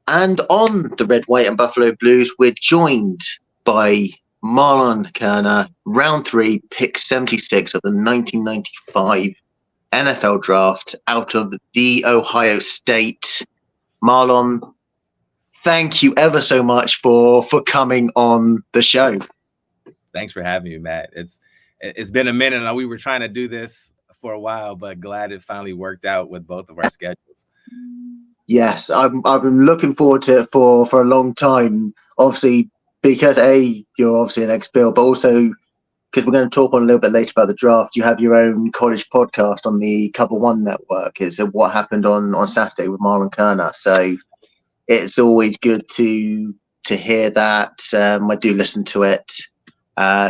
And on the Red, White, and Buffalo Blues, we're joined by Marlon Kerner, round three, pick 76 of the 1995 NFL draft out of the Ohio State. Marlon, thank you ever so much for coming on the show. Thanks for having me, Matt. It's been a minute. And we were trying to do this for a while, but glad it finally worked out with both of our schedules. Yes, I've been looking forward to it for a long time. Obviously, because you're obviously an ex-Bill, but also because we're going to talk on a little bit later about the draft. You have your own college podcast on the Cover One Network. It's what happened on Saturday with Marlon Kerner. So it's always good to hear that. I do listen to it.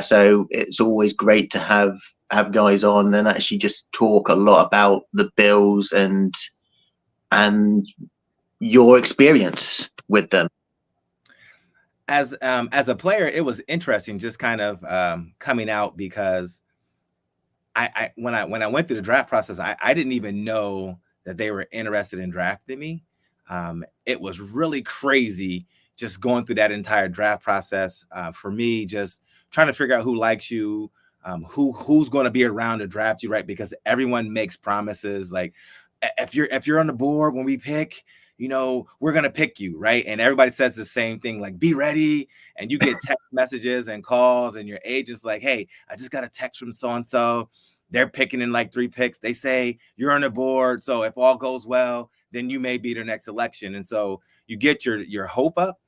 So it's always great to have guys on and actually just talk a lot about the Bills and your experience with them. As a player, it was interesting just kind of coming out because when I went through the draft process, I didn't even know that they were interested in drafting me. It was really crazy just going through that entire draft process for me, just trying to figure out who likes you, who's going to be around to draft you, right? Because everyone makes promises like if you're on the board when we pick, we're going to pick you, right? And everybody says the same thing, like, be ready. And you get text messages and calls and your agent's like, hey, I just got a text from so-and-so. They're picking in like 3 picks. They say you're on the board. So if all goes well, then you may be their next selection. And so you get your hope up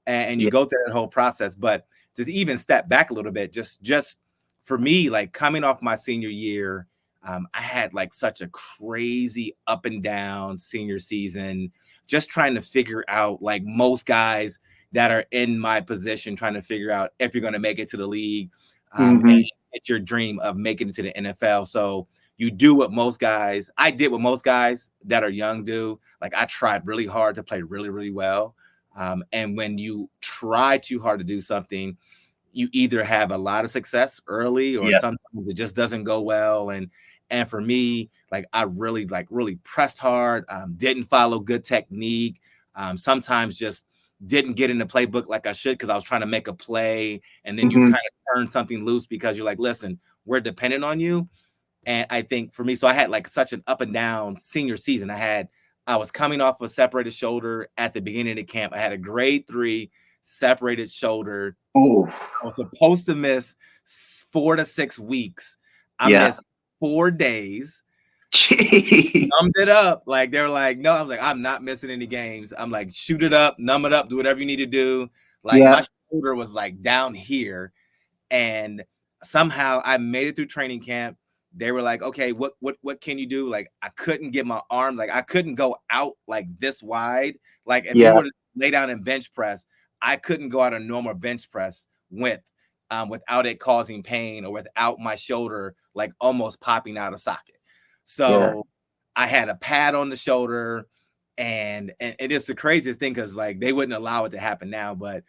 and you go through that whole process. But to even step back a little bit, just for me, like coming off my senior year, I had like such a crazy up and down senior season, just trying to figure out, like most guys that are in my position, trying to figure out if you're going to make it to the league and get your dream of making it to the NFL. So you do what most guys, I did what most guys that are young do. Like I tried really hard to play really, really well. And when you try too hard to do something, you either have a lot of success early or sometimes it just doesn't go well. And for me, like I really pressed hard, didn't follow good technique, sometimes just didn't get in the playbook like I should because I was trying to make a play. And then you kind of turn something loose because you're like, listen, we're dependent on you. And I think for me, so I had like such an up and down senior season. I was coming off a separated shoulder at the beginning of the camp. I had a grade 3 separated shoulder. Oh, I was supposed to miss 4 to 6 weeks. I missed 4 days. Numbed it up. Like they were like, no, I'm like, I'm not missing any games. I'm like, shoot it up, numb it up, do whatever you need to do. Like my shoulder was like down here. And somehow I made it through training camp. They were like, okay, what can you do? Like I couldn't get my arm, like I couldn't go out like this wide. Like if you were to lay down and bench press, I couldn't go out a normal bench press width without it causing pain or without my shoulder like almost popping out of socket. So I had a pad on the shoulder, and it is the craziest thing because like they wouldn't allow it to happen now, but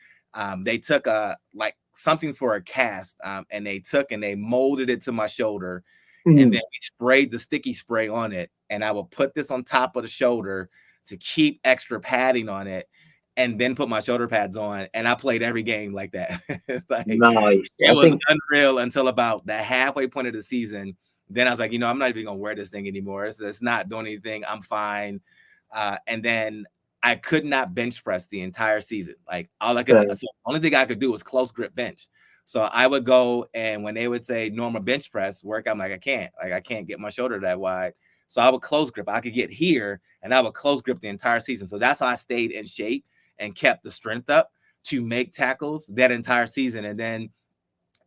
they took a like something for a cast and they molded it to my shoulder, and then we sprayed the sticky spray on it, and I would put this on top of the shoulder to keep extra padding on it, and then put my shoulder pads on, and I played every game like that. Like, nice. It was unreal until about the halfway point of the season. Then I was like, I'm not even gonna wear this thing anymore. It's not doing anything. I'm fine. And then I could not bench press the entire season. Like so the only thing I could do was close grip bench. So I would go, and when they would say normal bench press work, I'm like, I can't get my shoulder that wide. So I would close grip. I could get here, and I would close grip the entire season. So that's how I stayed in shape and kept the strength up to make tackles that entire season. And then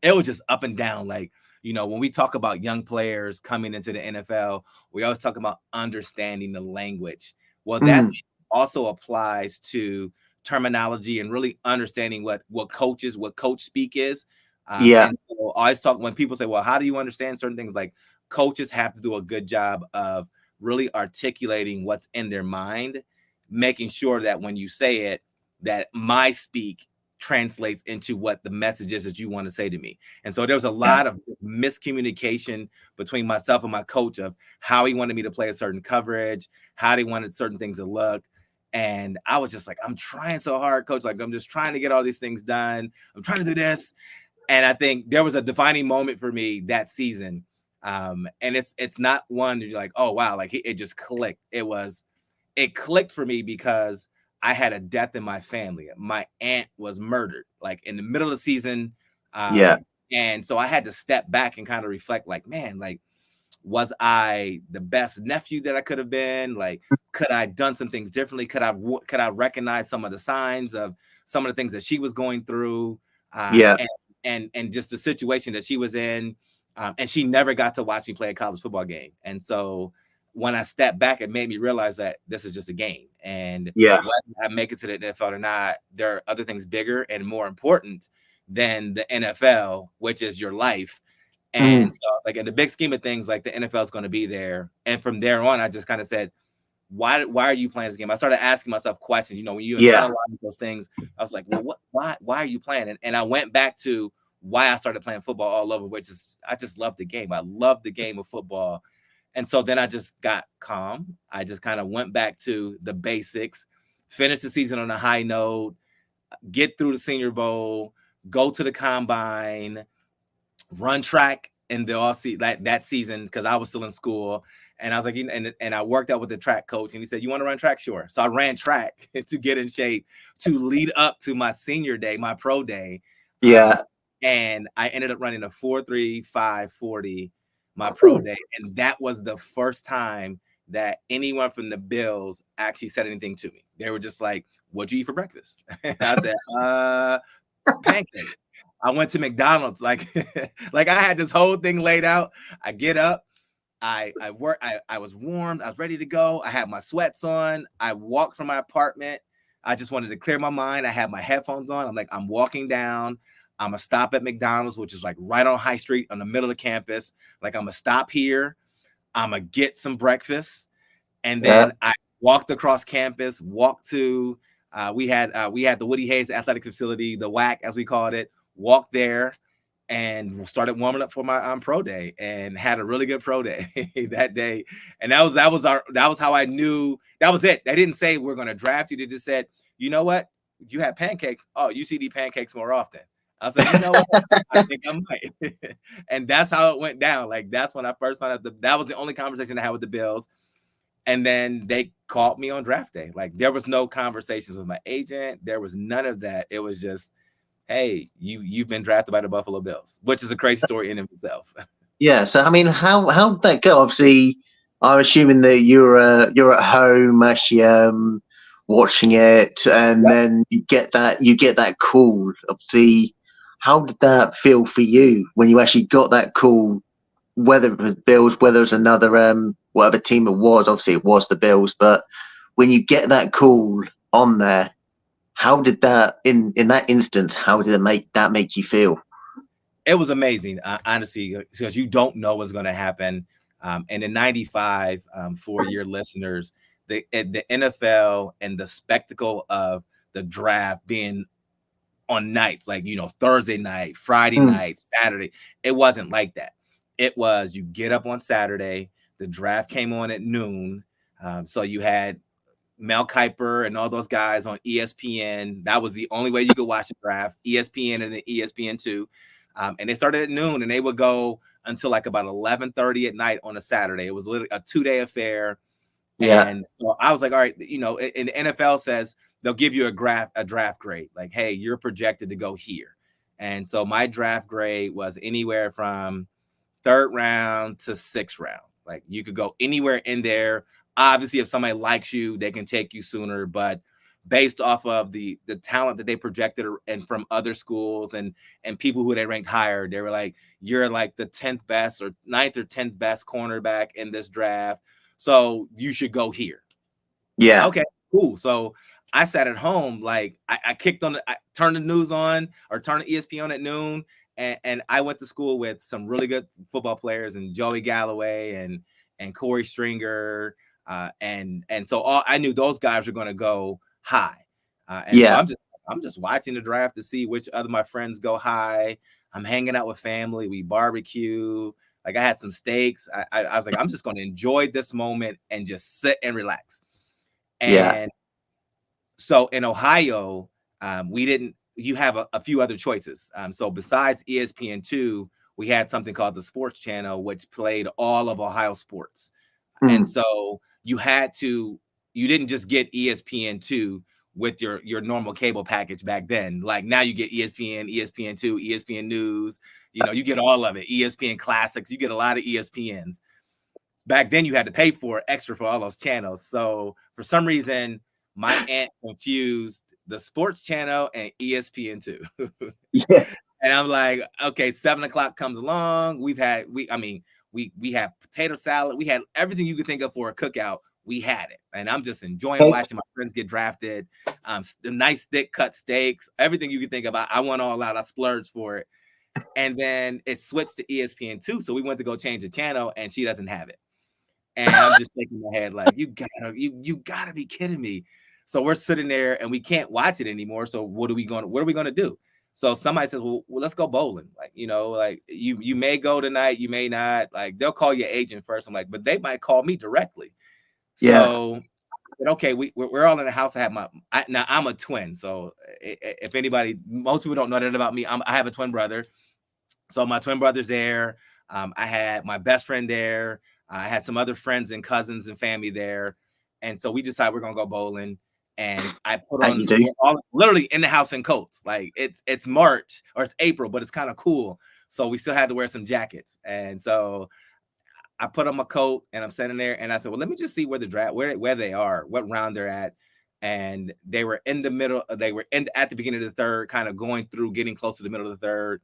it was just up and down. Like, when we talk about young players coming into the NFL, we always talk about understanding the language. Well, that also applies to terminology and really understanding what coach speak is. And so I always talk when people say, well, how do you understand certain things? Like coaches have to do a good job of really articulating what's in their mind, making sure that when you say it, that my speak translates into what the message is that you want to say to me. And so there was a lot of miscommunication between myself and my coach of how he wanted me to play a certain coverage, how he wanted certain things to look. And I was just like, I'm trying so hard, coach. Like, I'm just trying to get all these things done. I'm trying to do this. And I think there was a defining moment for me that season. And it's not one that you're like, oh wow, like it just clicked. It clicked for me because I had a death in my family. My aunt was murdered, like in the middle of the season. Yeah. And so I had to step back and kind of reflect, like, man, like, was I the best nephew that I could have been? Like, could I have done some things differently? Could I recognize some of the signs of some of the things that she was going through? Yeah. And just the situation that she was in. And she never got to watch me play a college football game. And so when I stepped back, it made me realize that this is just a game. And Yeah. whether I make it to the NFL or not, there are other things bigger and more important than the NFL, which is your life. Mm. And so, like, in the big scheme of things, like, the NFL is going to be there. And from there on, I just kind of said, why are you playing this game? I started asking myself questions. You know, when you Yeah. internalize those things, I was like, well, why are you playing? And I went back to why I started playing football all over, which is I just love the game. I love the game of football. And so then I just got calm. I just kind of went back to the basics, finish the season on a high note, get through the Senior Bowl, go to the combine, run track in the off season that season because I was still in school. And I was like, and I worked out with the track coach, and he said, "You want to run track?" Sure. So I ran track to get in shape to lead up to my senior day, my pro day. Um, Yeah. and I ended up running a 4.3540 my pro day, and that was the first time that anyone from the Bills actually said anything to me. They were just like, "What'd you eat for breakfast?" And I said, pancakes. I went to McDonald's, like like I had this whole thing laid out. I get up, I work, I was warmed, I was ready to go. I had my sweats on. I walked from my apartment. I just wanted to clear my mind. I had my headphones on. I'm like, I'm walking down. I'm gonna stop at McDonald's, which is like right on High Street on the middle of campus. Like, I'm gonna stop here. I'm gonna get some breakfast, and Yeah. then I walked across campus, walked to we had the Woody Hayes Athletic Facility, the WAC as we called it. Walked there and started warming up for my pro day, and had a really good pro day that day. And that was how I knew that was it. They didn't say we're gonna draft you. They just said, you know what, you have pancakes. Oh, you see these pancakes more often. I was like, you know what? I think I might. And that's how it went down. Like, that's when I first found out that was the only conversation I had with the Bills. And then they called me on draft day. Like, there was no conversations with my agent. There was none of that. It was just, hey, you've been drafted by the Buffalo Bills, which is a crazy story in itself. Yeah. So I mean, how did that go? Obviously, I'm assuming that you're at home actually watching it, and Yep. then you get that call. Obviously, how did that feel for you when you actually got that call? Whether it was Bills, whether it was another whatever team it was, obviously it was the Bills. But when you get that call on there, how did that in that instance? How did it make you feel? It was amazing, honestly, because you don't know what's going to happen. And in '95, for your listeners, the NFL and the spectacle of the draft being on nights, like, Thursday night, Friday Mm. night, Saturday, it wasn't like that. It was, you get up on Saturday, the draft came on at noon. So you had Mel Kiper and all those guys on ESPN. That was the only way you could watch the draft, ESPN and then ESPN2. And they started at noon, and they would go until like about 11:30 at night on a Saturday. It was literally a 2-day affair. Yeah. And so I was like, all right, and the NFL says they'll give you a draft grade. Like, hey, you're projected to go here. And so my draft grade was anywhere from third round to sixth round. Like, you could go anywhere in there. Obviously, if somebody likes you, they can take you sooner. But based off of the talent that they projected and from other schools and people who they ranked higher, they were like, you're like the 10th best or 9th or 10th best cornerback in this draft. So you should go here. Yeah. Okay, cool. So I sat at home, like I turned the news on or turned the ESPN on at noon, and I went to school with some really good football players and Joey Galloway and Corey Stringer, and so I knew those guys were going to go high, and so Yeah. I'm just watching the draft to see which other my friends go high. I'm hanging out with family, we barbecue. Like, I had some steaks. I was like, I'm just going to enjoy this moment and just sit and relax. Yeah. And So in Ohio, we didn't. You have a few other choices. So besides ESPN2, we had something called the Sports Channel, which played all of Ohio sports. And Mm. so you had to. You didn't just get ESPN2 with your normal cable package back then. Like now, you get ESPN, ESPN2, ESPN News. You get all of it. ESPN Classics. You get a lot of ESPNs. Back then you had to pay for extra for all those channels. So for some reason, my aunt confused the sports channel and ESPN2. Yeah. And I'm like, okay, 7 o'clock comes along. We had potato salad. We had everything you could think of for a cookout. We had it. And I'm just enjoying Okay. watching my friends get drafted. The nice thick cut steaks, everything you could think of. I went all out. I splurged for it. And then it switched to ESPN2. So we went to go change the channel and she doesn't have it. And I'm just shaking my head like, you gotta be kidding me. So we're sitting there and we can't watch it anymore. So what are we gonna do? So somebody says, well, let's go bowling. Like, like you may go tonight, you may not. Like they'll call your agent first. I'm like, but they might call me directly. Yeah. So okay, we're all in the house. Now I'm a twin. So if anybody, most people don't know that about me. I have a twin brother. So my twin brother's there. I had my best friend there. I had some other friends and cousins and family there. And so we decided we're gonna go bowling. And I put And you on, do. we're all literally in the house in coats. Like it's March or it's April, but it's kind of cool. So we still had to wear some jackets. And so I put on my coat and I'm sitting there and I said, well, let me just see where the draft, where they are, what round they're at. And they were in the middle, at the beginning of the third, kind of going through, getting close to the middle of the third.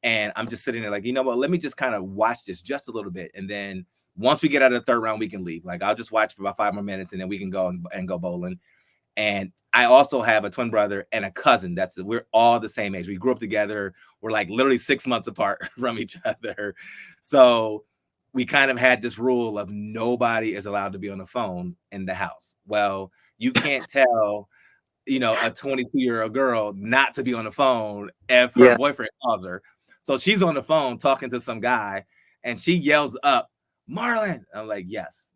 And I'm just sitting there like, you know what, let me just kind of watch this just a little bit. And then once we get out of the third round, we can leave. Like I'll just watch for about 5 more minutes and then we can go and go bowling. And I also have a twin brother and a cousin. We're all the same age. We grew up together. We're like literally 6 months apart from each other. So we kind of had this rule of nobody is allowed to be on the phone in the house. Well, you can't tell a 22-year-old girl not to be on the phone if her Yeah. boyfriend calls her. So she's on the phone talking to some guy and she yells up, Marlon. I'm like, yes.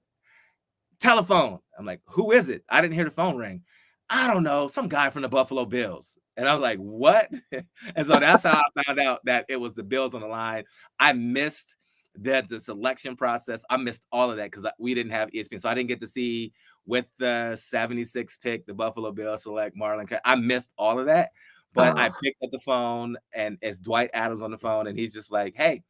Telephone. I'm like, who is it? I didn't hear the phone ring. I don't know. Some guy from the Buffalo Bills. And I was like, what? And so that's how I found out that it was the Bills on the line. I missed the selection process. I missed all of that because we didn't have ESPN. So I didn't get to see with the 76 pick, the Buffalo Bills select Marlon Kerner. I missed all of that. But I picked up the phone and it's Dwight Adams on the phone. And he's just like, hey,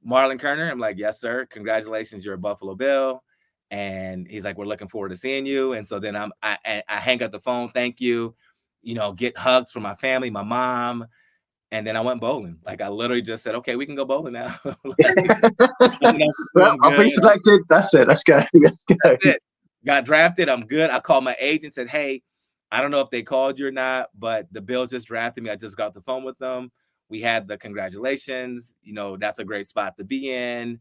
Marlon Kerner. I'm like, yes, sir. Congratulations. You're a Buffalo Bill. And he's like, we're looking forward to seeing you. And so then I hang up the phone. Thank you. Get hugs from my family, my mom. And then I went bowling. Like I literally just said, okay, we can go bowling now. Like, Well, I'm I'll good. be selected. That's it. Let's go. Let's go. That's it. Got drafted. I'm good. I called my agent, said, hey, I don't know if they called you or not, but the Bills just drafted me. I just got off the phone with them. We had the congratulations. That's a great spot to be in.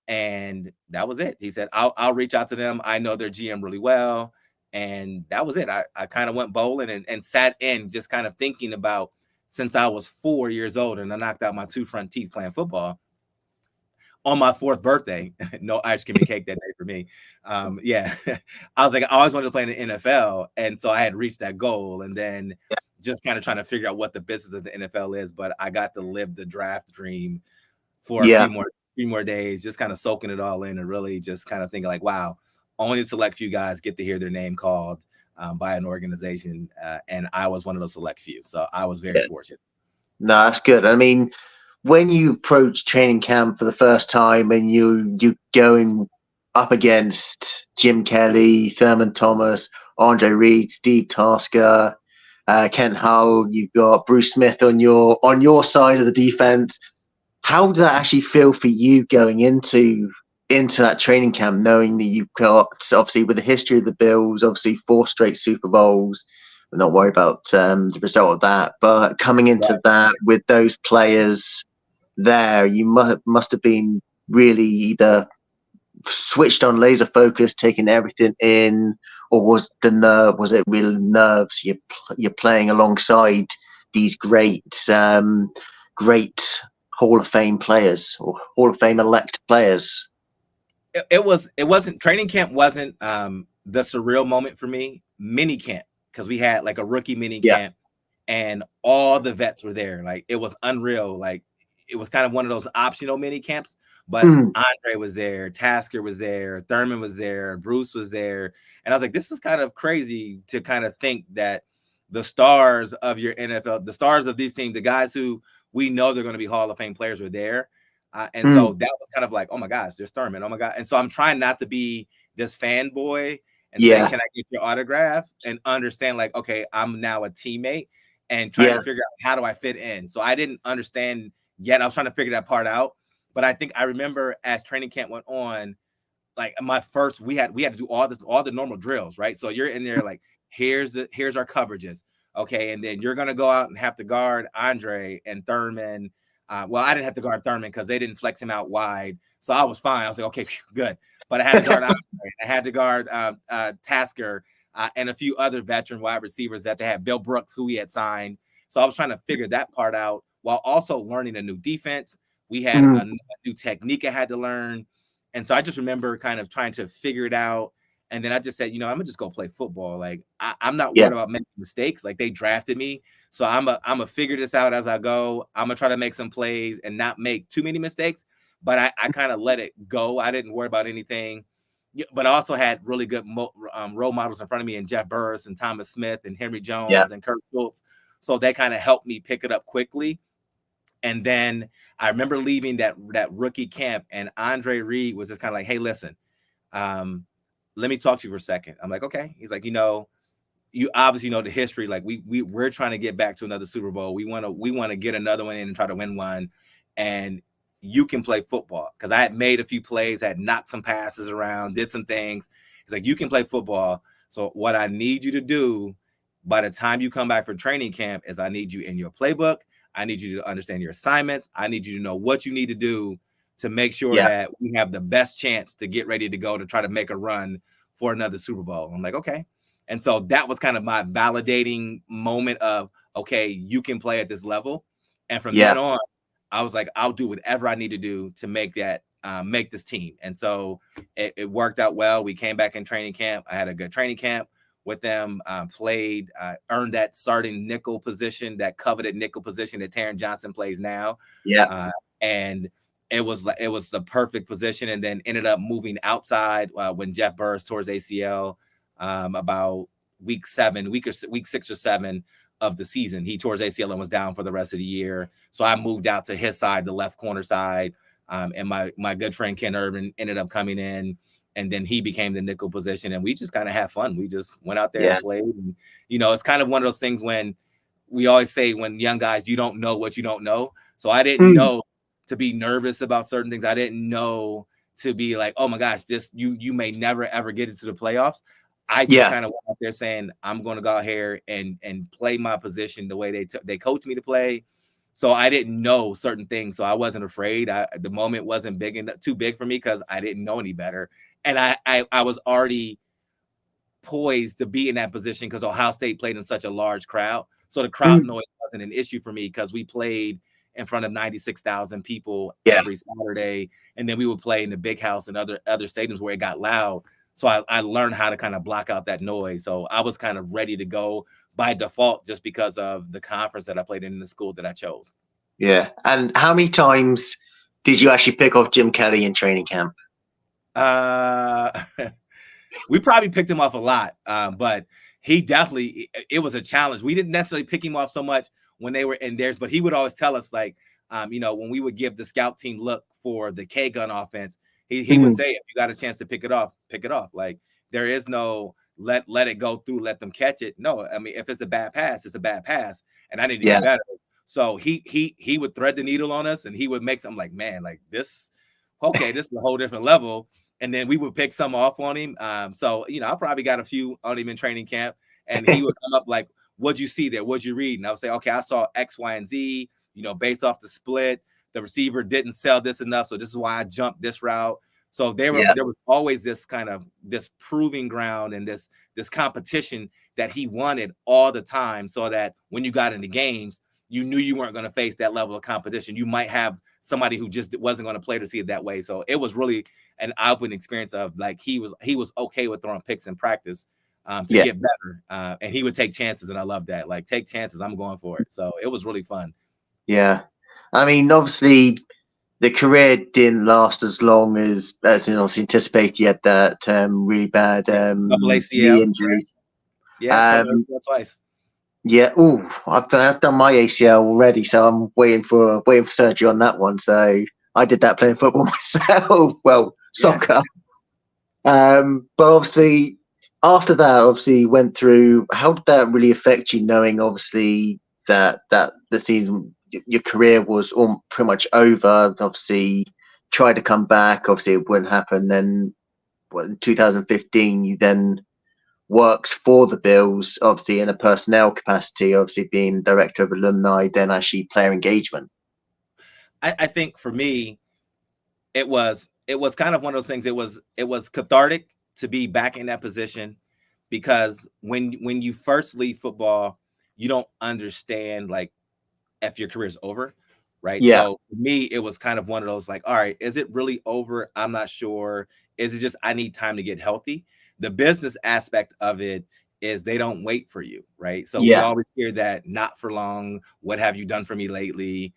And that was it. He said, I'll reach out to them. I know their GM really well. And that was it. I kind of went bowling and sat in just kind of thinking about since I was 4 years old and I knocked out my 2 front teeth playing football on my 4th birthday. No ice cream and cake that day for me. Yeah. I was like, I always wanted to play in the NFL. And so I had reached that goal and then just kind of trying to figure out what the business of the NFL is. But I got to live the draft dream for a few more days, just kind of soaking it all in and really just kind of thinking like, wow, only a select few guys get to hear their name called by an organization. And I was one of those select few. So I was very fortunate. No, that's good. I mean, when you approach training camp for the first time and you going up against Jim Kelly, Thurman Thomas, Andre Reed, Steve Tasker, Kent Hull, you've got Bruce Smith on your side of the defense. How did that actually feel for you going into that training camp, knowing that you've got, obviously with the history of the Bills, obviously 4 straight Super Bowls? We're not worried about the result of that, but coming into that with those players there, you must have been really either switched on, laser focused, taking everything in, or was it real nerves? You're playing alongside these great Hall of Fame players or Hall of Fame elect players. It wasn't training camp wasn't the surreal moment for me. Mini camp because we had like a rookie mini Yeah. camp and all the vets were there. Like it was unreal. Like it was kind of one of those optional mini camps, but Mm. Andre was there, Tasker was there, Thurman was there, Bruce was there. And I was like, this is kind of crazy to kind of think that the stars of your NFL, the stars of these teams, the guys who we know they're going to be Hall of Fame players were there. And so that was kind of like, oh my gosh, there's Thurman. Oh my God. And so I'm trying not to be this fanboy and saying, Yeah. can I get your autograph? And understand, like, okay, I'm now a teammate and trying to Yeah. figure out how do I fit in. So I didn't understand yet. I was trying to figure that part out. But I think I remember as training camp went on, like my first, we had to do all the normal drills, right? So you're in there like, here's our coverages. Okay, and then you're gonna go out and have to guard Andre and Thurman. Well, I didn't have to guard Thurman because they didn't flex him out wide, so I was fine. I was like, okay, good. But I had to guard Andre. I had to guard Tasker and a few other veteran wide receivers that they had. Bill Brooks, who we had signed. So I was trying to figure that part out while also learning a new defense. We had a new technique I had to learn. And so I just remember kind of trying to figure it out. And then I just said, I'm gonna just go play football. Like I'm not Yeah. worried about making mistakes. Like they drafted me. So I'm gonna figure this out as I go. I'm gonna try to make some plays and not make too many mistakes. But I kind of let it go. I didn't worry about anything. But I also had really good role models in front of me, and Jeff Burris and Thomas Smith and Henry Yeah. Jones and Kurt Schultz. So they kind of helped me pick it up quickly. And then I remember leaving that rookie camp, and Andre Reed was just kind of like, "Hey, listen, let me talk to you for a second." I'm like, "Okay." He's like, you obviously know the history. Like we're trying to get back to another Super Bowl. We want to get another one in and try to win one. And you can play football, because I had made a few plays, had knocked some passes around, did some things. He's like, you can play football. So what I need you to do by the time you come back for training camp is I need you in your playbook. I need you to understand your assignments. I need you to know what you need to do to make sure Yeah. that we have the best chance to get ready to go to try to make a run for another Super Bowl. I'm like, okay. And so that was kind of my validating moment of, okay, you can play at this level. And from Yeah. then on, I was like, I'll do whatever I need to do to make that, make this team. And so it worked out well. We came back in training camp. I had a good training camp with them, played, earned that starting nickel position, that coveted nickel position that Taron Johnson plays now. Yeah. And it was the perfect position. And then ended up moving outside when Jeff Burris tore his ACL about week 6 or 7 of the season. He tore his ACL and was down for the rest of the year. So I moved out to his side, the left corner side. And my good friend Ken Urban ended up coming in, and then he became the nickel position. And we just kind of had fun. We just went out there and played. And, it's kind of one of those things when we always say, when young guys, you don't know what you don't know. So I didn't know to be nervous about certain things. I didn't know to be like, oh my gosh, you may never ever get into the playoffs. I just kind of went out there saying, I'm going to go out here and play my position the way they coached me to play. So I didn't know certain things, so I wasn't afraid. The moment wasn't too big for me, because I didn't know any better, and I was already poised to be in that position because Ohio State played in such a large crowd. So the crowd noise wasn't an issue for me, because we played in front of 96,000 people every Saturday, and then we would play in the Big House and other stadiums where it got loud. So I learned how to kind of block out that noise. So I was kind of ready to go by default, just because of the conference that I played in the school that I chose. Yeah. And how many times did you actually pick off Jim Kelly in training camp? We probably picked him off a lot, but he definitely, it was a challenge. We didn't necessarily pick him off so much when they were in theirs, but he would always tell us, like, when we would give the scout team look for the K gun offense, he would say, if you got a chance to pick it off. Like, there is no let it go through, let them catch it. No, I mean, if it's a bad pass, it's a bad pass, and I need to get better. So he would thread the needle on us, and he would make something like, man, like this, okay, this is a whole different level. And then we would pick some off on him. So, I probably got a few on him in training camp, and he would come up like, what'd you see there? What'd you read? And I would say, okay, I saw X, Y, and Z, based off the split. The receiver didn't sell this enough, so this is why I jumped this route. So there was always this kind of this proving ground and this competition that he wanted all the time, so that when you got into games, you knew you weren't going to face that level of competition. You might have somebody who just wasn't going to play to see it that way. So it was really an eye-opening experience of, like, he was okay with throwing picks in practice, to Yeah. get better. And he would take chances, and I love that. Like, take chances, I'm going for it. So it was really fun. Yeah. I mean, obviously, the career didn't last as long as obviously anticipated. You had that really bad Yeah, double knee ACL. injury. Yeah, tore my Um, ACL twice. yeah. Oh, I've done my ACL already, so I'm waiting for surgery on that one. So I did that playing football myself. Well, Yeah. soccer. But obviously, after that, obviously went through. How did that really affect you, knowing obviously that the season, your career was all pretty much over? Obviously, tried to come back. Obviously, it wouldn't happen. Then, in 2015, you then worked for the Bills, obviously in a personnel capacity, obviously being director of alumni, then actually player engagement. I think for me, it was kind of one of those things. It was cathartic to be back in that position, because when you first leave football, you don't understand, like, if your career's over, right? Yeah. So for me, it was kind of one of those, like, all right, is it really over? I'm not sure. Is it just I need time to get healthy? The business aspect of it is they don't wait for you, right? So we Yeah. always hear that, not for long. What have you done for me lately?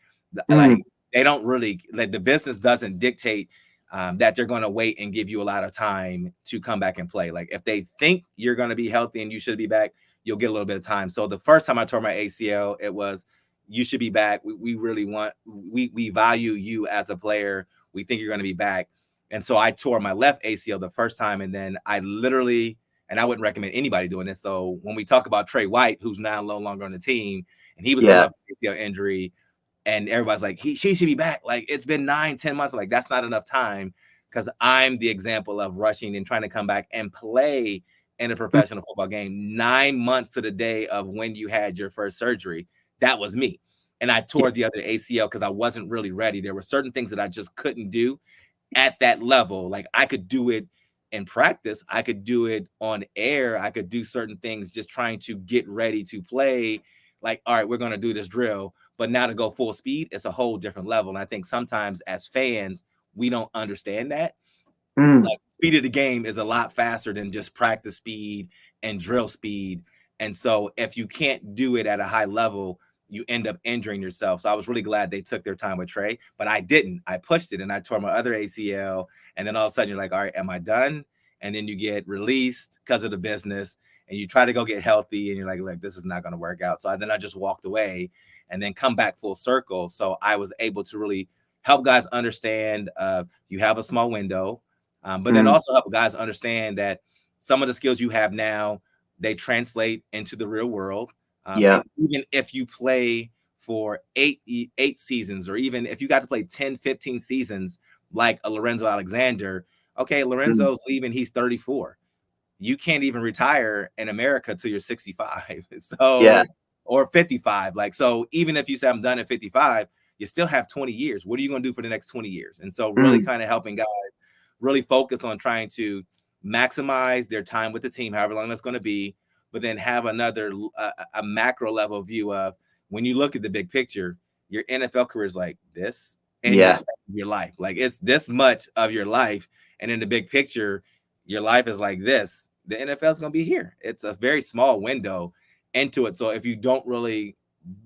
Mm, Like, they don't really, like, the business doesn't dictate that they're going to wait and give you a lot of time to come back and play. Like, if they think you're going to be healthy and you should be back, you'll get a little bit of time. So the first time I tore my ACL, it was, you should be back. We really want, we value you as a player. We think you're going to be back. And so I tore my left ACL the first time, and then I literally, and I wouldn't recommend anybody doing this. So when we talk about Trey White, who's now no longer on the team, and he was coming yeah. off a ACL injury, and everybody's like, she should be back. Like, it's been 9-10 months. Like, that's not enough time, because I'm the example of rushing and trying to come back and play in a Mm, professional football game 9 months to the day of when you had your first surgery. That was me. And I yeah. tore the other ACL because I wasn't really ready. There were certain things that I just couldn't do at that level. Like, I could do it in practice, I could do it on air, I could do certain things just trying to get ready to play. Like, all right, we're going to do this drill. But now to go full speed, it's a whole different level. And I think sometimes as fans, we don't understand that. Mm, Like, speed of the game is a lot faster than just practice speed and drill speed. And so if you can't do it at a high level, you end up injuring yourself. So I was really glad they took their time with Trey, but I didn't. I pushed it and I tore my other ACL. And then all of a sudden you're like, all right, am I done? And then you get released because of the business, and you try to go get healthy, and you're like, look, this is not going to work out. So then I just walked away and then come back full circle. So I was able to really help guys understand you have a small window, but then mm, also help guys understand that some of the skills you have now, they translate into the real world. yeah. And even if you play for eight seasons, or even if you got to play 10, 15 seasons, like a Lorenzo Alexander, okay, Mm, Lorenzo's leaving, he's 34. You can't even retire in America till you're 65. yeah. So, or 55. Like, so even if you say I'm done at 55, you still have 20 years. What are you going to do for the next 20 years? And so really Mm, kind of helping guys really focus on trying to maximize their time with the team, however long that's going to be, but then have another a macro level view of, when you look at the big picture, your NFL career is like this, in the yeah. span of your life. Like, it's this much of your life, and in the big picture, your life is like this. The NFL is going to be here. It's a very small window into it. So if you don't really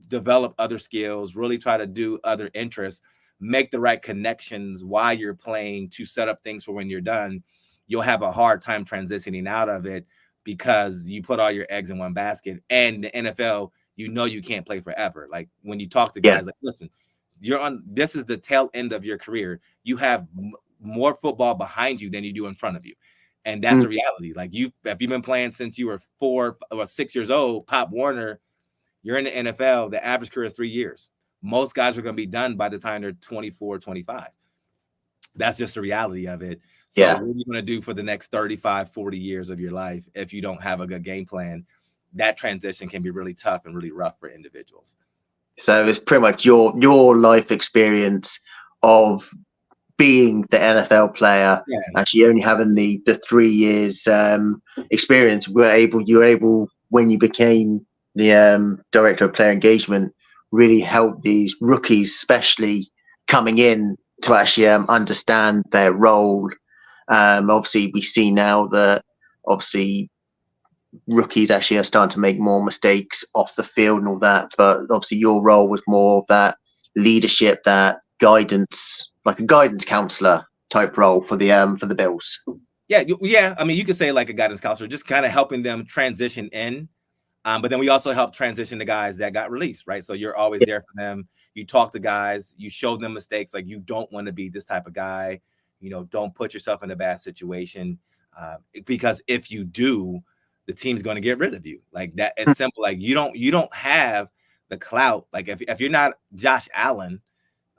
develop other skills, really try to do other interests, make the right connections while you're playing to set up things for when you're done, you'll have a hard time transitioning out of it, because you put all your eggs in one basket. And the NFL, you can't play forever. Like, when you talk to Yeah. guys, like, listen, this is the tail end of your career. You have more football behind you than you do in front of you. And that's Mm, the reality. Like, if you've been playing since you were 4 or 6 years old, Pop Warner, you're in the NFL, the average career is 3 years. Most guys are going to be done by the time they're 24, 25. That's just the reality of it. So yeah. what are you going to do for the next 35, 40 years of your life if you don't have a good game plan? That transition can be really tough and really rough for individuals. So it's pretty much your life experience of being the NFL player, Yeah. actually only having the 3 years experience. You were able when you became the director of player engagement, really help these rookies, especially coming in, to actually understand their role. Obviously, we see now that obviously rookies actually are starting to make more mistakes off the field and all that. But obviously, your role was more of that leadership, that guidance, like a guidance counselor type role for the Bills. Yeah. I mean, you could say like a guidance counselor, just kind of helping them transition in. But then we also help transition the guys that got released, right? So you're always there for them. You talk to guys, you show them mistakes. Like, you don't want to be this type of guy. Don't put yourself in a bad situation, because if you do, the team's going to get rid of you. Like that. It's simple. Like, you don't have the clout. Like, if you're not Josh Allen,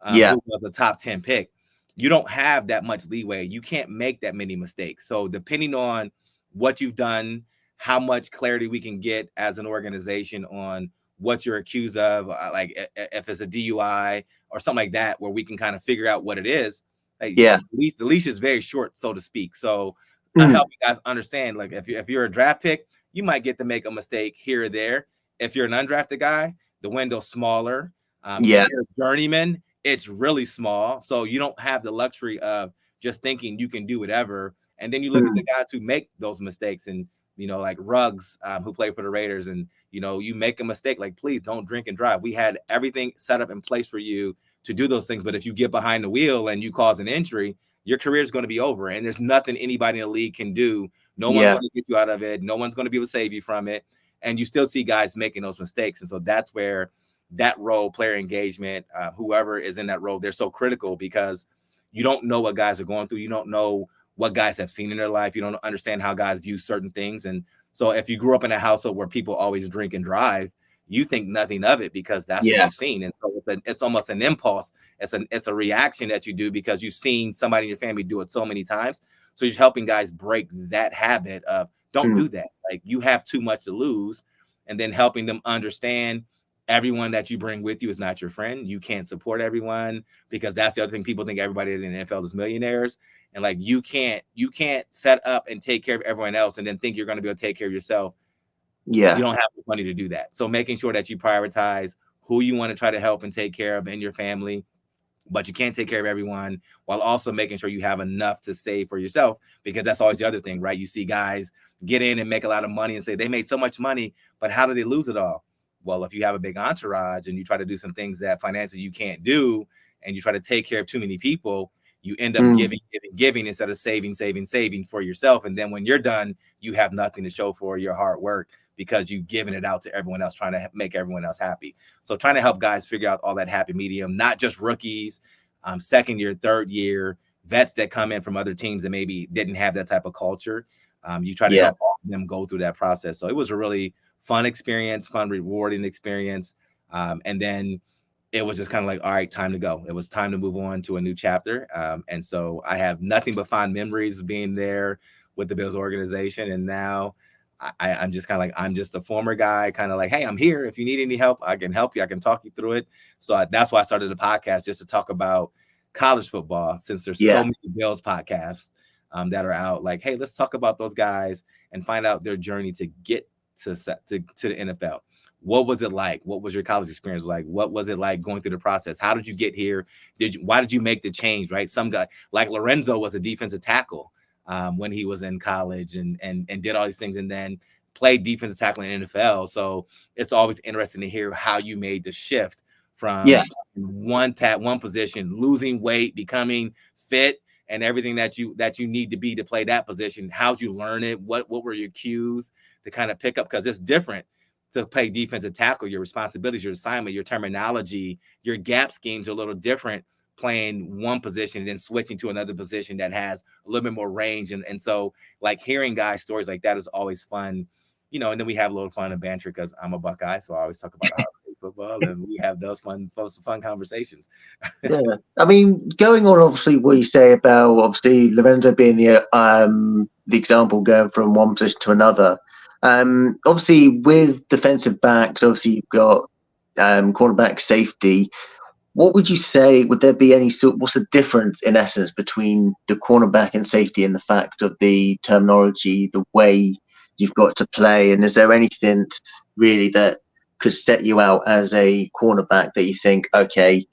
who was a top 10 pick, you don't have that much leeway. You can't make that many mistakes. So depending on what you've done, how much clarity we can get as an organization on what you're accused of, like if it's a DUI or something like that, where we can kind of figure out what it is. Like, Yeah. the leash is very short, so to speak. So I help you guys understand, like, if you're a draft pick, you might get to make a mistake here or there. If you're an undrafted guy, the window's smaller. If you're a journeyman, it's really small. So you don't have the luxury of just thinking you can do whatever. And then you look at the guys who make those mistakes, and like Ruggs, who played for the Raiders, and you make a mistake, like, please don't drink and drive. We had everything set up in place for you to do those things. But if you get behind the wheel and you cause an injury, your career is going to be over. And there's nothing anybody in the league can do. No one's going to get you out of it. No one's going to be able to save you from it. And you still see guys making those mistakes. And so that's where that role, player engagement, whoever is in that role, they're so critical, because you don't know what guys are going through. You don't know what guys have seen in their life. You don't understand how guys view certain things. And so if you grew up in a household where people always drink and drive, you think nothing of it because that's what you've seen. And so it's almost an impulse. It's a reaction that you do because you've seen somebody in your family do it so many times. So you're helping guys break that habit of, don't do that. Like, you have too much to lose. And then helping them understand everyone that you bring with you is not your friend. You can't support everyone, because that's the other thing. People think everybody in the NFL is millionaires. And like, you can't set up and take care of everyone else and then think you're going to be able to take care of yourself. You don't have the money to do that. So making sure that you prioritize who you want to try to help and take care of in your family, but you can't take care of everyone, while also making sure you have enough to save for yourself, because that's always the other thing, right? You see guys get in and make a lot of money and say they made so much money, but how do they lose it all? Well, if you have a big entourage and you try to do some things that financially you can't do, and you try to take care of too many people, you end up giving instead of saving for yourself. And then when you're done, you have nothing to show for your hard work, because you've given it out to everyone else, trying to make everyone else happy. So trying to help guys figure out all that happy medium, not just rookies, second year, third year, vets that come in from other teams that maybe didn't have that type of culture. You try to help them go through that process. So it was a really fun experience, fun, rewarding experience. And then it was just kind of like, all right, time to go. It was time to move on to a new chapter. And so I have nothing but fond memories of being there with the Bills organization. And now I'm just kind of like, I'm just a former guy, kind of like, hey, I'm here. If you need any help, I can help you. I can talk you through it. So that's why I started the podcast, just to talk about college football, since there's so many Bills podcasts that are out. Like, hey, let's talk about those guys and find out their journey to get to the NFL. What was it like? What was your college experience like? What was it like going through the process? How did you get here? Why did you make the change? Right? Some guy like Lorenzo was a defensive tackle when he was in college, and did all these things, and then played defensive tackle in the NFL. So it's always interesting to hear how you made the shift from one position, losing weight, becoming fit, and everything that you need to be to play that position. How'd you learn it? What were your cues to kind of pick up? Because it's different to play defensive tackle. Your responsibilities, your assignment, your terminology, your gap schemes are a little different playing one position and then switching to another position that has a little bit more range. And so, like, hearing guys' stories like that is always fun, and then we have a little fun and banter, because I'm a Buckeye, so I always talk about football, and we have those fun conversations. I mean, going on, obviously, what you say about, obviously, Lorenzo being the example, going from one position to another. Obviously, with defensive backs, obviously, you've got cornerback, safety. What would you say? Would there be any what's the difference in essence between the cornerback and safety, and the fact of the terminology, the way you've got to play? And is there anything really that could set you out as a cornerback that you think, okay,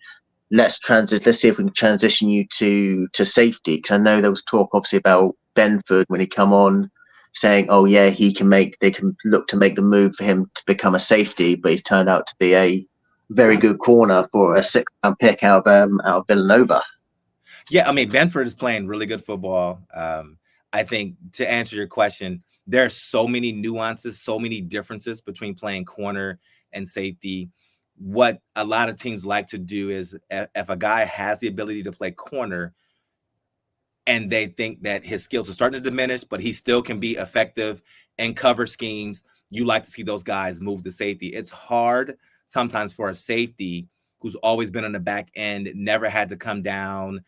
let's see if we can transition you to safety? Because I know there was talk obviously about Benford when he come on, saying, "Oh yeah, they can look to make the move for him to become a safety," but he's turned out to be a very good corner for a 6th-round pick out of Villanova. Yeah, I mean, Benford is playing really good football. I think to answer your question, there are so many nuances, so many differences between playing corner and safety. What a lot of teams like to do is if a guy has the ability to play corner and they think that his skills are starting to diminish, but he still can be effective and cover schemes, you like to see those guys move to safety. It's hard sometimes for a safety who's always been on the back end, never had to come down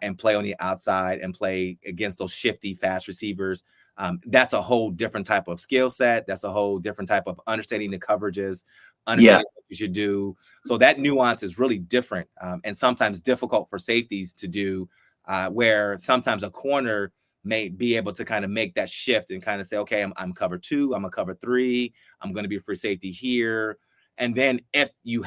and play on the outside and play against those shifty, fast receivers. That's a whole different type of skill set. That's a whole different type of understanding the coverages, understanding what you should do. So that nuance is really different and sometimes difficult for safeties to do, where sometimes a corner may be able to kind of make that shift and kind of say, okay, I'm cover 2, I'm a cover 3, I'm going to be a free safety here. And then if you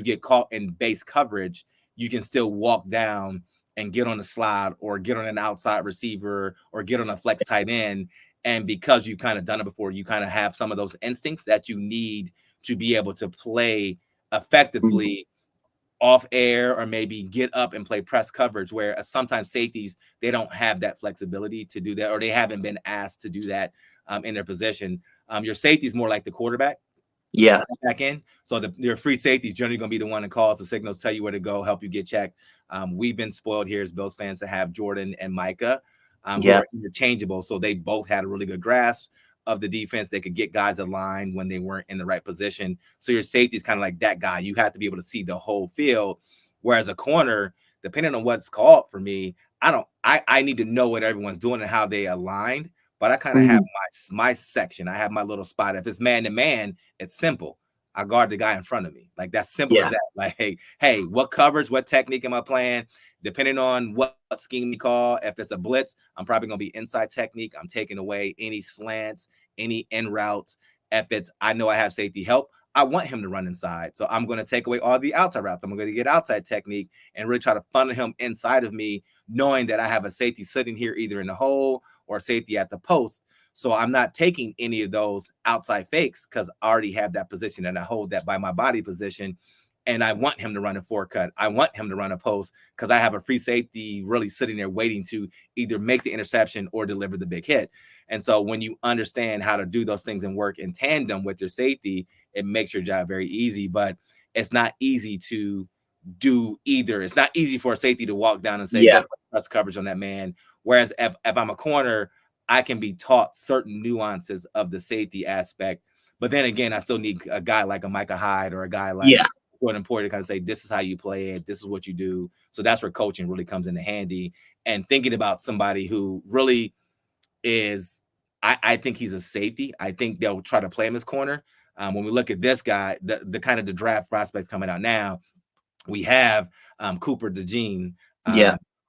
get caught in base coverage, you can still walk down and get on the slide or get on an outside receiver or get on a flex tight end. And because you've kind of done it before, you kind of have some of those instincts that you need to be able to play effectively off air or maybe get up and play press coverage, where sometimes safeties, they don't have that flexibility to do that, or they haven't been asked to do that in their position. Your safety is more like the quarterback. Yeah. Back in. So your free safety is generally going to be the one that calls the signals, tell you where to go, help you get checked. We've been spoiled here as Bills fans to have Jordan and Micah, who are interchangeable. So they both had a really good grasp of the defense. They could get guys aligned when they weren't in the right position. So your safety is kind of like that guy. You have to be able to see the whole field. Whereas a corner, depending on what's called for me, I need to know what everyone's doing and how they aligned. But I kind of have my section. I have my little spot. If it's man to man, it's simple. I guard the guy in front of me. Like that's simple as that. Like, hey, what coverage, what technique am I playing? Depending on what scheme you call, if it's a blitz, I'm probably going to be inside technique. I'm taking away any slants, any in routes. If it's, I know I have safety help, I want him to run inside. So I'm going to take away all the outside routes. I'm going to get outside technique and really try to funnel him inside of me, knowing that I have a safety sitting here either in the hole or safety at the post. So I'm not taking any of those outside fakes because I already have that position and I hold that by my body position. And I want him to run a 4-cut. I want him to run a post because I have a free safety really sitting there waiting to either make the interception or deliver the big hit. And so when you understand how to do those things and work in tandem with your safety, it makes your job very easy. But it's not easy to do either. It's not easy for a safety to walk down and say, go press coverage on that man. Whereas if I'm a corner, I can be taught certain nuances of the safety aspect. But then again, I still need a guy like a Micah Hyde or a guy like Jordan Poyer to kind of say, this is how you play it. This is what you do. So that's where coaching really comes into handy. And thinking about somebody who really is, I think he's a safety. I think they'll try to play him as corner. When we look at this guy, the kind of the draft prospects coming out now, we have Cooper DeJean,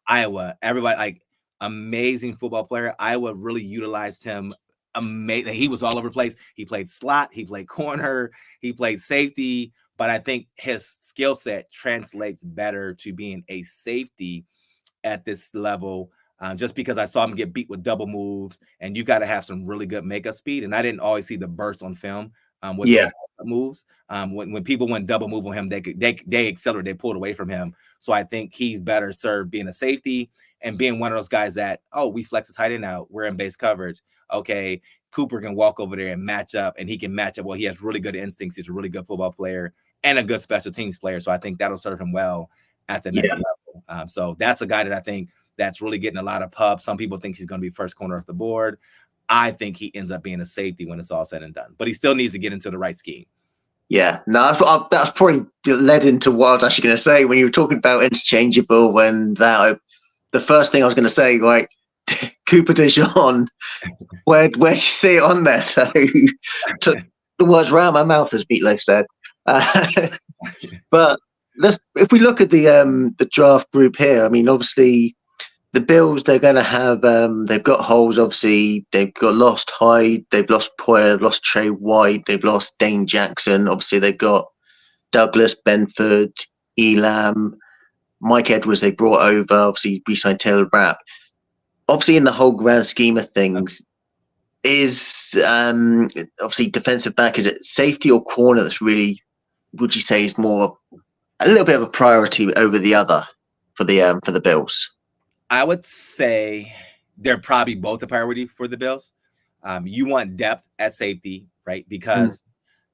Iowa. Everybody, like, amazing football player. Iowa really utilized him. Amazing. He was all over the place. He played slot, he played corner, he played safety. But I think his skill set translates better to being a safety at this level. Just because I saw him get beat with double moves, and you got to have some really good makeup speed. And I didn't always see the burst on film with those moves. When people went double move on him, they accelerate, they pulled away from him. So I think he's better served being a safety and being one of those guys that, oh, we flex a tight end out, we're in base coverage. Okay, Cooper can walk over there and match up, and he can match up. Well, he has really good instincts. He's a really good football player and a good special teams player. So I think that'll serve him well at the next level. So that's a guy that I think that's really getting a lot of pub. Some people think he's going to be first corner off the board. I think he ends up being a safety when it's all said and done, but he still needs to get into the right scheme. Yeah, no, that's probably led into what I was actually going to say when you were talking about interchangeable. When the first thing I was going to say, like Cooper DeJean, where'd you see it on there? So took the words round my mouth, as Meatloaf said. But if we look at the draft group here, I mean, obviously the Bills, they're going to have they've got holes. Obviously, they've got lost Hyde, they've lost Poyer, lost Trey White, they've lost Dane Jackson. Obviously, they've got Douglas, Benford, Elam, Mike Edwards. They brought over. Obviously, we signed Taylor Rapp. Obviously, in the whole grand scheme of things, is obviously defensive back. Is it safety or corner that's really, would you say, is more a little bit of a priority over the other for the Bills? I would say they're probably both a priority for the Bills. You want depth at safety, right? Because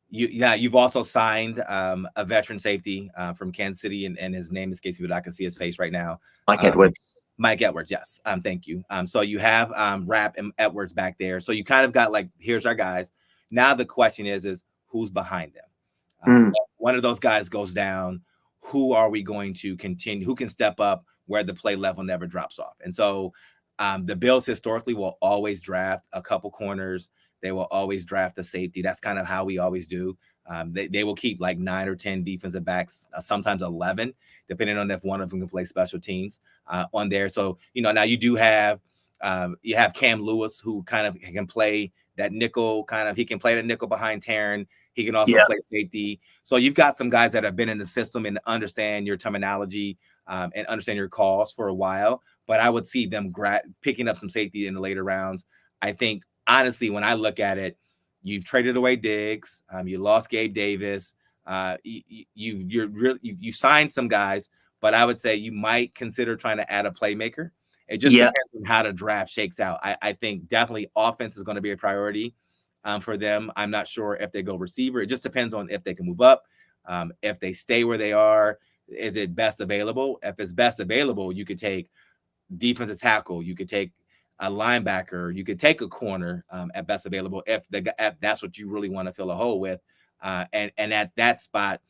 you've also signed a veteran safety from Kansas City, and his name escapes me, but I can see his face right now. Mike Edwards. Mike Edwards, yes. Thank you. So you have Rapp and Edwards back there. So you kind of got like, here's our guys. Now the question is who's behind them? One of those guys goes down. Who are we going to continue? Who can step up where the play level never drops off? And so the Bills historically will always draft a couple corners. They will always draft a safety. That's kind of how we always do. They will keep like 9 or 10 defensive backs, sometimes 11, depending on if one of them can play special teams on there. So, now you do have you have Cam Lewis, who kind of can play that nickel, he can play the nickel behind Taryn. He can also play safety. So you've got some guys that have been in the system and understand your terminology and understand your calls for a while. But I would see them picking up some safety in the later rounds. I think, honestly, when I look at it, you've traded away Diggs. You lost Gabe Davis. You signed some guys, but I would say you might consider trying to add a playmaker. It just depends on how the draft shakes out. I think definitely offense is going to be a priority for them. I'm not sure if they go receiver. It just depends on if they can move up, if they stay where they are. Is it best available? If it's best available, you could take defensive tackle. You could take a linebacker. You could take a corner at best available if that's what you really want to fill a hole with. And at that spot,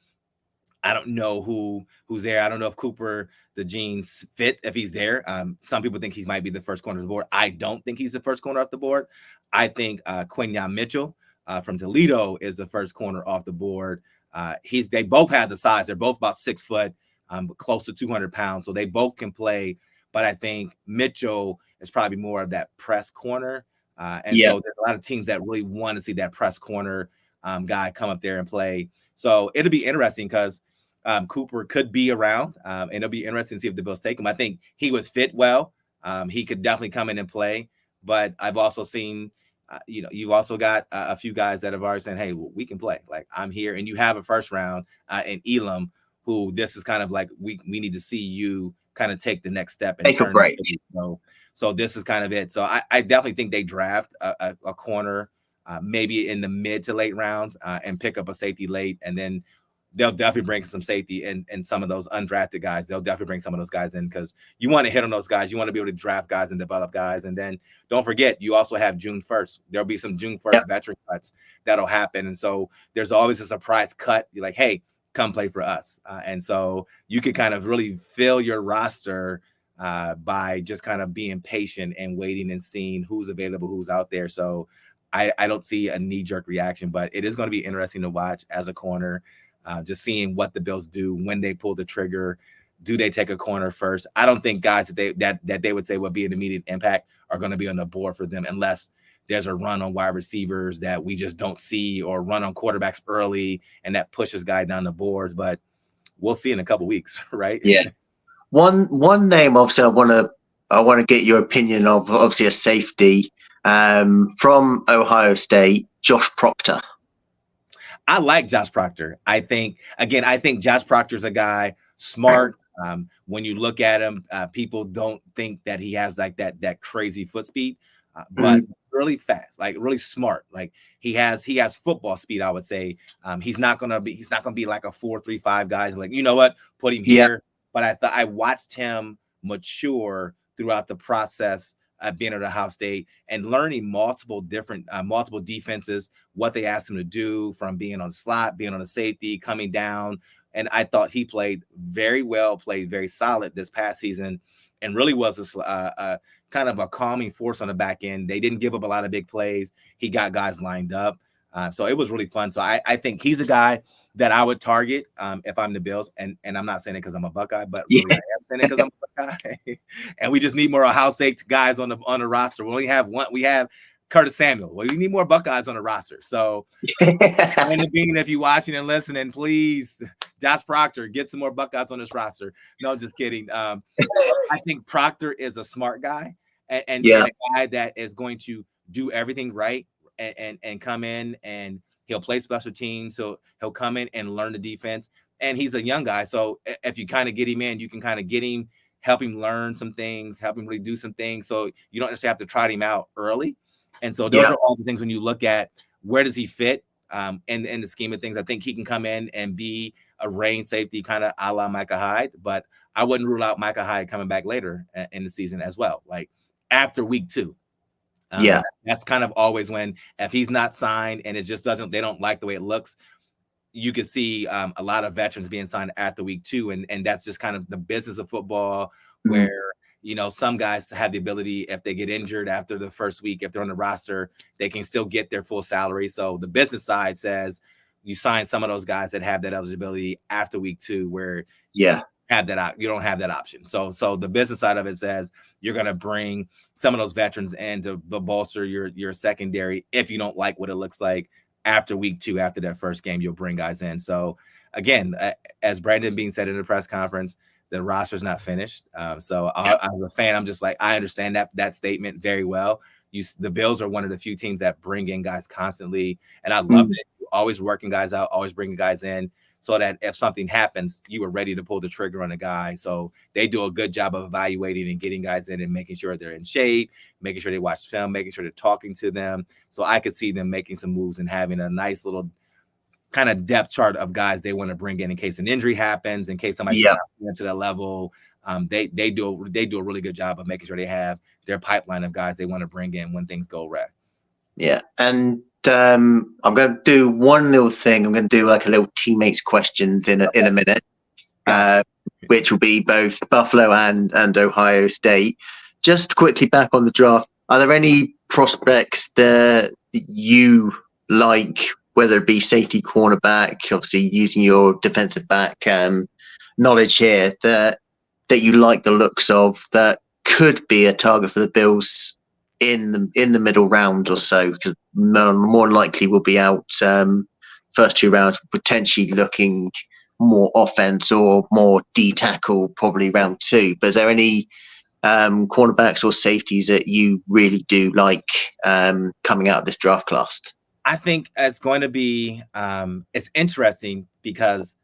I don't know who's there. I don't know if Cooper DeJean's fit, if he's there. Some people think he might be the first corner off the board. I don't think he's the first corner off the board. I think Quinyon Mitchell from Toledo is the first corner off the board. They both have the size. They're both about 6 foot, close to 200 pounds. So they both can play. But I think Mitchell is probably more of that press corner. So there's a lot of teams that really want to see that press corner guy come up there and play. So it'll be interesting because Cooper could be around, and it'll be interesting to see if the Bills take him. I think he was fit well. He could definitely come in and play. But I've also seen, you've also got a few guys that have already said, hey, we can play. Like, I'm here. And you have a first round in Elam, who this is kind of like, we need to see you kind of take the next step and turn. So this is kind of it. So I definitely think they draft a corner maybe in the mid to late rounds and pick up a safety late. And then they'll definitely bring some safety and some of those undrafted guys. They'll definitely bring some of those guys in because you want to hit on those guys. You want to be able to draft guys and develop guys. And then don't forget, you also have June 1st. There'll be some June 1st veteran cuts that'll happen. And so there's always a surprise cut. You're like, hey, come play for us. And so you could kind of really fill your roster by just kind of being patient and waiting and seeing who's available, who's out there. So I don't see a knee-jerk reaction, but it is going to be interesting to watch as a corner. Just seeing what the Bills do when they pull the trigger. Do they take a corner first? I don't think guys that they would say would be an immediate impact are going to be on the board for them unless there's a run on wide receivers that we just don't see, or run on quarterbacks early and that pushes guy down the boards. But we'll see in a couple weeks, right? Yeah. One name, obviously, I want to get your opinion of. Obviously, a safety from Ohio State, Josh Proctor. I like Josh Proctor. I think Josh Proctor's a guy smart. When you look at him, people don't think that he has like that crazy foot speed, but really fast, like really smart. Like he has football speed, I would say. He's not gonna be like a 4.35 guy. Like, you know what, put him here. But I watched him mature throughout the process being at Ohio State and learning multiple defenses, what they asked him to do, from being on the slot, being on the safety, coming down. And I thought he played very well, played very solid this past season, and really was a kind of a calming force on the back end. They didn't give up a lot of big plays. He got guys lined up. So it was really fun. So I think he's a guy that I would target if I'm the Bills. And I'm not saying it because I'm a Buckeye, but really I am saying it because I'm a Buckeye. And we just need more Ohio State guys on the roster. We only have one. We have Curtis Samuel. Well, we need more Buckeyes on the roster. So Brandon Bean, if you're watching and listening, please, Josh Proctor, get some more Buckeyes on this roster. No, just kidding. I think Proctor is a smart guy and a guy that is going to do everything right and come in and he'll play special teams. He'll come in and learn the defense. And he's a young guy, so if you kind of get him in, you can kind of get him, help him learn some things, help him really do some things. So you don't necessarily have to trot him out early. And so those are all the things when you look at where does he fit in the scheme of things. I think he can come in and be a range safety kind of a la Micah Hyde, but I wouldn't rule out Micah Hyde coming back later in the season as well, like after week 2. That's kind of always when, if he's not signed and it just doesn't, they don't like the way it looks, you could see a lot of veterans being signed after week 2. And that's just kind of the business of football where, you know, some guys have the ability, if they get injured after the first week, if they're on the roster, they can still get their full salary. So the business side says you sign some of those guys that have that eligibility after week 2, where have that, you don't have that option. So the business side of it says you're going to bring some of those veterans in to bolster your secondary. If you don't like what it looks like after week 2, after that first game, you'll bring guys in. So again, as Brandon Beane said in the press conference, the roster's not finished. So as a fan, I'm just like, I understand that statement very well. The Bills are one of the few teams that bring in guys constantly, and I love it. Always working guys out, always bringing guys in, so that if something happens, you are ready to pull the trigger on a guy. So they do a good job of evaluating and getting guys in and making sure they're in shape, making sure they watch film, making sure they're talking to them. So I could see them making some moves and having a nice little kind of depth chart of guys they want to bring in case an injury happens, in case somebody's not to that level. They do a really good job of making sure they have their pipeline of guys they want to bring in when things go right. Yeah, and I'm going to do one little thing. I'm going to do like a little teammates questions in a minute, which will be both Buffalo and Ohio State. Just quickly back on the draft, are there any prospects that you like, whether it be safety, cornerback, obviously using your defensive back knowledge here, that you like the looks of, that could be a target for the Bills in the middle round or so? Because more likely will be out first 2 rounds, potentially looking more offense or more D tackle probably round 2. But is there any cornerbacks or safeties that you really do like coming out of this draft class? I think it's going to be it's interesting because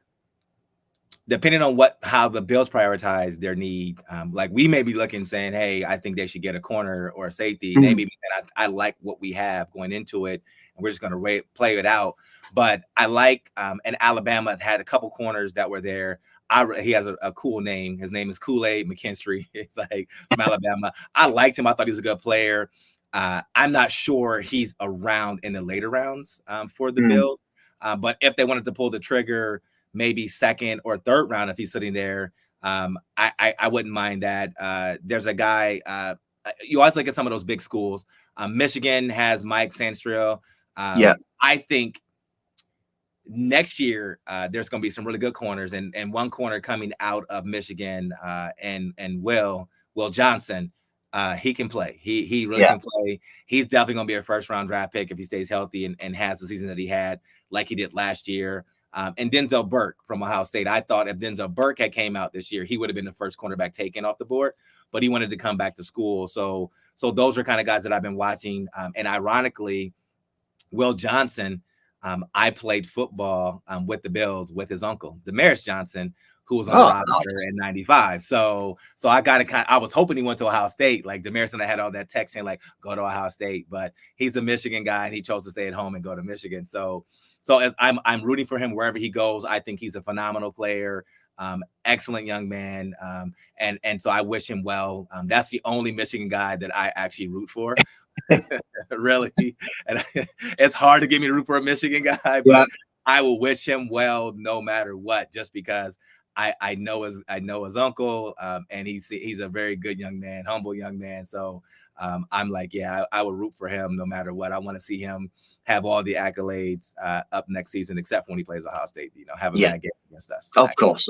depending on how the Bills prioritize their need, like we may be looking saying, hey, I think they should get a corner or a safety. They may be saying, I like what we have going into it, and we're just going to play it out. But I like, and Alabama had a couple corners that were there. He has a cool name. His name is Kool-Aid McKinstry. It's like from Alabama. I liked him. I thought he was a good player. I'm not sure he's around in the later rounds for the Bills. But if they wanted to pull the trigger, maybe second or third round, if he's sitting there, I wouldn't mind that. There's a guy, you always look at some of those big schools. Michigan has Mike Sandstrill. I think next year there's going to be some really good corners, and one corner coming out of Michigan, and Will Johnson. He can play. He really can play. He's definitely going to be a first round draft pick if he stays healthy and has the season that he had, like he did last year. And Denzel Burke from Ohio State. I thought if Denzel Burke had came out this year, he would have been the first cornerback taken off the board, but he wanted to come back to school. So those are kind of guys that I've been watching. And ironically, Will Johnson, I played football with the Bills with his uncle, Damaris Johnson, who was on the roster in '95. So I was hoping he went to Ohio State. Like Damaris and I had all that text saying like, go to Ohio State, but he's a Michigan guy and he chose to stay at home and go to Michigan. So I'm rooting for him wherever he goes. I think he's a phenomenal player, excellent young man, and so I wish him well. That's the only Michigan guy that I actually root for. Really, and it's hard to get me to root for a Michigan guy, but I will wish him well no matter what, just because I know his uncle, and he's a very good young man, humble young man. So I'm like, I will root for him no matter what. I want to see him have all the accolades up next season, except when he plays Ohio State, have a bad game against us. Of course.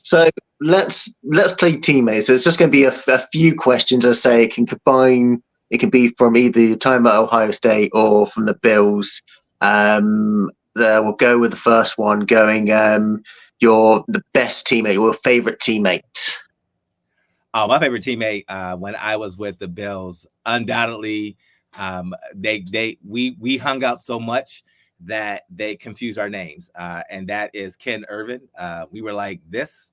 So let's play teammates. It's just going to be a few questions. I say it can combine. It can be from either your time at Ohio State or from the Bills. We'll go with the first one. Going the best teammate, your favorite teammate. Oh, my favorite teammate when I was with the Bills, undoubtedly, we hung out so much that they confused our names, and that is Ken Irvin. We were like this.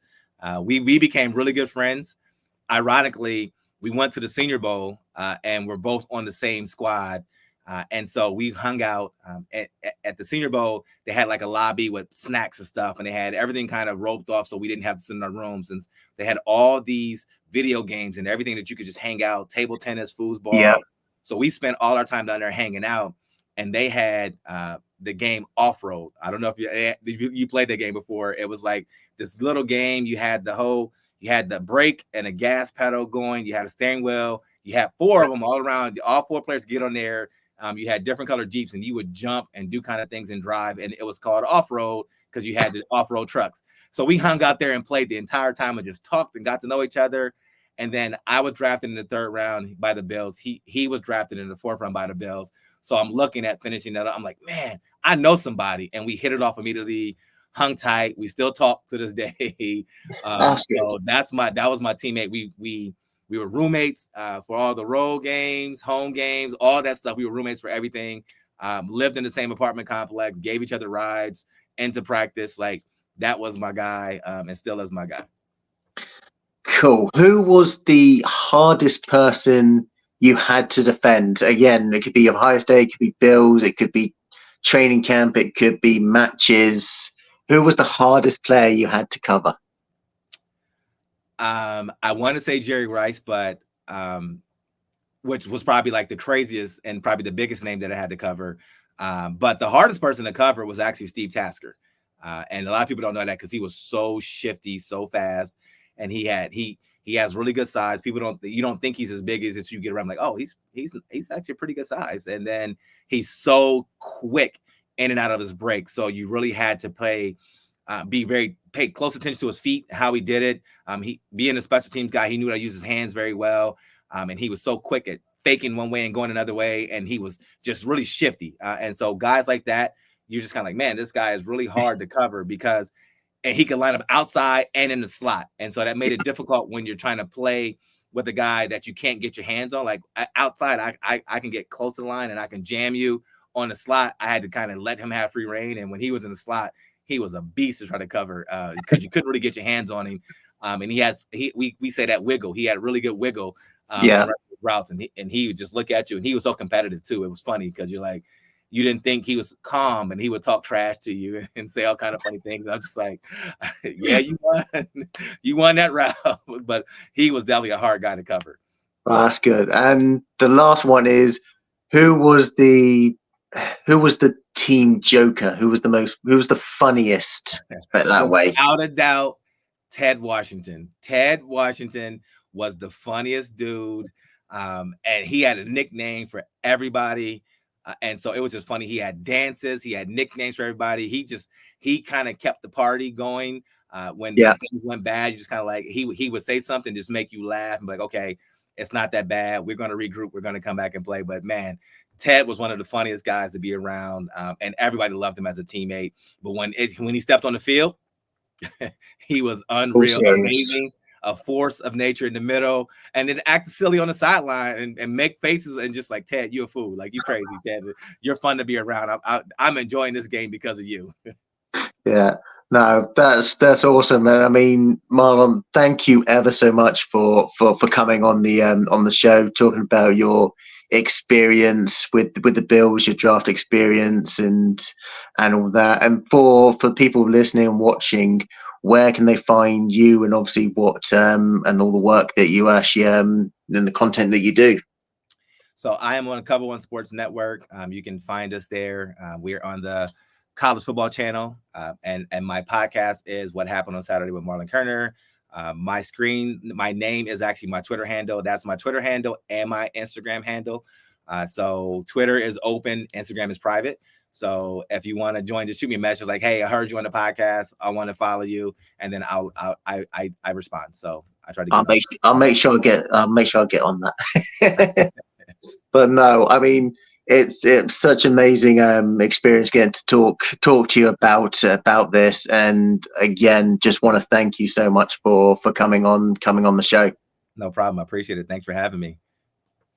We became really good friends. Ironically, we went to the Senior Bowl and we're both on the same squad. And so we hung out at the Senior Bowl. They had like a lobby with snacks and stuff, and they had everything kind of roped off so we didn't have to sit in our rooms. Since they had all these video games and everything that you could just hang out, table tennis, Yeah. foosball. So we spent all our time down there hanging out, and they had the game Off Road. I don't know if you played that game before. It was like this little game. You had the brake and a gas pedal going. You had a steering wheel. You had 4 of them all around. All 4 players get on there. You had different colored Jeeps, and you would jump and do kind of things and drive. And it was called off-road because you had the off-road trucks. So we hung out there and played the entire time and just talked and got to know each other. And then I was drafted in the 3rd round by the Bills. He was drafted in the 4th round by the Bills. So I'm looking at finishing that. I'm like, man, I know somebody. And we hit it off immediately, hung tight. We still talk to this day. So that was my teammate. We were roommates for all the road games, home games, all that stuff. We were roommates for everything. Lived in the same apartment complex, gave each other rides into practice. Like that was my guy, and still is my guy. Cool. Who was the hardest person you had to defend? Again, it could be Ohio State, it could be Bills, it could be training camp, it could be matches. Who was the hardest player you had to cover? I want to say Jerry Rice, but which was probably like the craziest and probably the biggest name that I had to cover. But the hardest person to cover was actually Steve Tasker. And a lot of people don't know that because he was so shifty, so fast, and he has really good size. You don't think he's as big as you get around. Like, oh, he's actually a pretty good size, and then he's so quick in and out of his break. So you really had to pay close attention to his feet, how he did it. He being a special teams guy, he knew how to use his hands very well, and he was so quick at faking one way and going another way, and he was just really shifty. And so guys like that, you're just kind of like, man, this guy is really hard to cover because he can line up outside and in the slot. And so that made it difficult when you're trying to play with a guy that you can't get your hands on. Like outside, I can get close to the line and I can jam you on the slot. I had to kind of let him have free reign. And when he was in the slot, he was a beast to try to cover because you couldn't really get your hands on him. And we say that wiggle. He had really good wiggle on routes, and he would just look at you, and he was so competitive too. It was funny because you're like, you didn't think he was calm, and he would talk trash to you and say all kind of funny things. I'm just like, yeah, you won that round, but he was definitely a hard guy to cover. Well, that's good. And the last one is, who was the team joker? Who was the funniest? That way, without a doubt, Ted Washington. Ted Washington was the funniest dude, and he had a nickname for everybody. And so it was just funny. He had dances, he had nicknames for everybody. He kind of kept the party going. When things went bad, you just kind of like he would say something, just make you laugh and be like, okay, it's not that bad. We're going to regroup. We're going to come back and play. But man, Ted was one of the funniest guys to be around, and everybody loved him as a teammate. But when he stepped on the field, he was unreal, amazing. A force of nature in the middle, and then act silly on the sideline and make faces and just like, Ted, you're a fool. Like, you crazy, Ted. You're fun to be around. I'm enjoying this game because of you. Yeah, no, that's awesome, man. I mean, Marlon, thank you ever so much for coming on the show, talking about your experience with the Bills, your draft experience, and all that. And for people listening and watching, where can they find you, and obviously what and all the work that you actually and the content that you do? So I am on Cover One Sports Network. You can find us there. We're on the College Football Channel, and my podcast is What Happened on Saturday with Marlon Kerner. My name is actually my Twitter handle. That's my Twitter handle and my Instagram handle. So Twitter is open, Instagram is private. So if you want to join, just shoot me a message like, "Hey, I heard you on the podcast. I want to follow you," and then I respond. So I try to. I'll make sure I get on that. But no, I mean, it's such amazing experience getting to talk to you about this. And again, just want to thank you so much for coming on the show. No problem. I appreciate it. Thanks for having me.